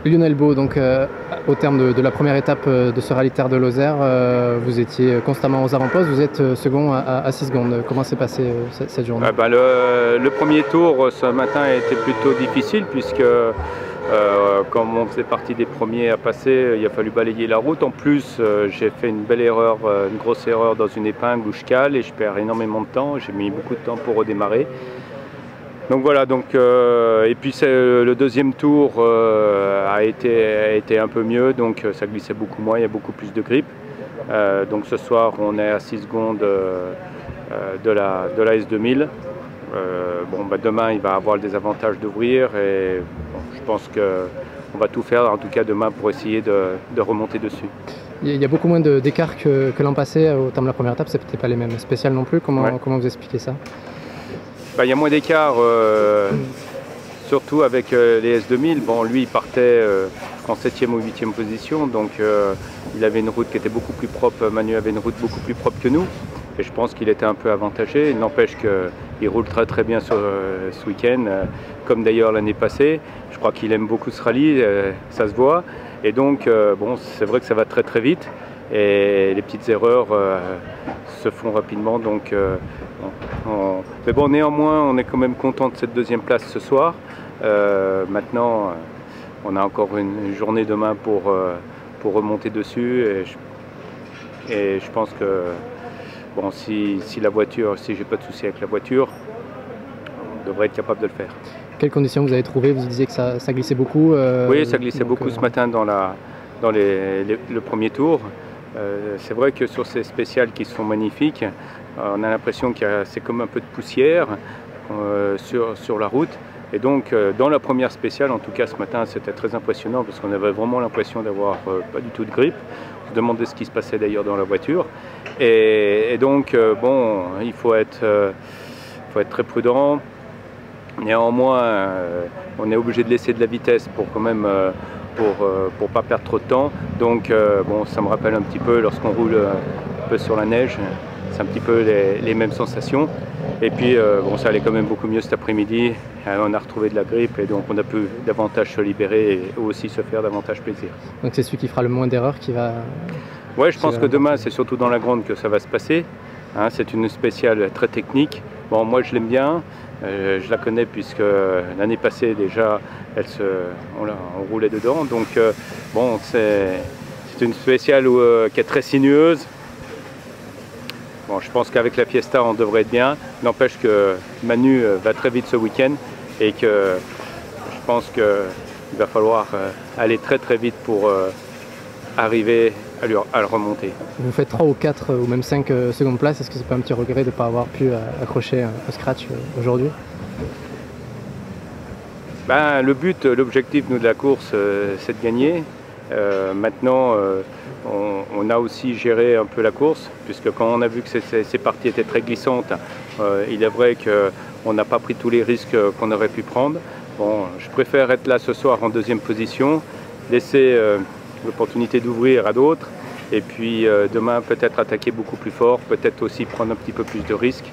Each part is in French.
Lionel Beau, donc au terme de la première étape de ce rallye Terre de Lozère, vous étiez constamment aux avant-postes, vous êtes second à 6 secondes. Comment s'est passée cette journée? Le premier tour ce matin a été plutôt difficile puisque comme on faisait partie des premiers à passer, il a fallu balayer la route. En plus, j'ai fait une belle erreur, une grosse erreur dans une épingle où je cale et je perds énormément de temps. J'ai mis beaucoup de temps pour redémarrer. Donc voilà, et puis le deuxième tour a été un peu mieux, donc ça glissait beaucoup moins, il y a beaucoup plus de grippe. Donc ce soir on est à 6 secondes de la S2000. Demain il va avoir le désavantage d'ouvrir et je pense qu'on va tout faire en tout cas demain pour essayer de remonter dessus. Il y a beaucoup moins d'écart que l'an passé au terme de la première étape, ce n'était pas les mêmes spéciales non plus, comment vous expliquez ça? Il y a moins d'écart, surtout avec les S2000. Bon, lui, il partait en 7e ou 8e position, donc il avait une route qui était beaucoup plus propre. Manu avait une route beaucoup plus propre que nous, et je pense qu'il était un peu avantagé. Il n'empêche qu'il roule très très bien ce week-end, comme d'ailleurs l'année passée. Je crois qu'il aime beaucoup ce rallye, ça se voit. Et donc, c'est vrai que ça va très très vite, et les petites erreurs se font rapidement. Mais bon, néanmoins, on est quand même content de cette deuxième place ce soir. Maintenant, on a encore une journée demain pour remonter dessus. Et je pense que si j'ai pas de souci avec la voiture, on devrait être capable de le faire. Quelles conditions vous avez trouvées? Vous disiez que ça glissait beaucoup. Oui, ça glissait beaucoup ce matin dans le premier tour. C'est vrai que sur ces spéciales qui sont magnifiques, on a l'impression que c'est comme un peu de poussière sur la route. Et donc dans la première spéciale, en tout cas ce matin, c'était très impressionnant parce qu'on avait vraiment l'impression d'avoir pas du tout de grippe. On se demandait ce qui se passait d'ailleurs dans la voiture. Et donc il faut être très prudent. Néanmoins, on est obligé de laisser de la vitesse pour quand même pour pas perdre trop de temps. Donc ça me rappelle un petit peu lorsqu'on roule un peu sur la neige, c'est un petit peu les mêmes sensations. Et puis ça allait quand même beaucoup mieux cet après-midi. On a retrouvé de la grippe et donc on a pu davantage se libérer et aussi se faire davantage plaisir. Donc c'est celui qui fera le moins d'erreurs qui va... Ouais, je pense que demain c'est surtout dans la grande que ça va se passer. Hein, c'est une spéciale très technique. Bon, moi je l'aime bien. Je la connais puisque l'année passée déjà on roulait dedans, donc c'est une spéciale qui est très sinueuse. Bon, je pense qu'avec la Fiesta on devrait être bien, n'empêche que Manu va très vite ce week-end et que je pense qu'il va falloir aller très très vite pour arriver à le remonter. Vous faites 3 ou 4 ou même 5 secondes place, est-ce que c'est pas un petit regret de ne pas avoir pu accrocher un scratch aujourd'hui? L'objectif de la course, c'est de gagner. Maintenant, on a aussi géré un peu la course, puisque quand on a vu que ces parties étaient très glissantes, il est vrai qu'on n'a pas pris tous les risques qu'on aurait pu prendre. Bon, je préfère être là ce soir en deuxième position, laisser l'opportunité d'ouvrir à d'autres et puis demain peut-être attaquer beaucoup plus fort, peut-être aussi prendre un petit peu plus de risques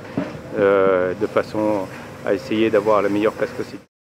de façon à essayer d'avoir la meilleure place possible.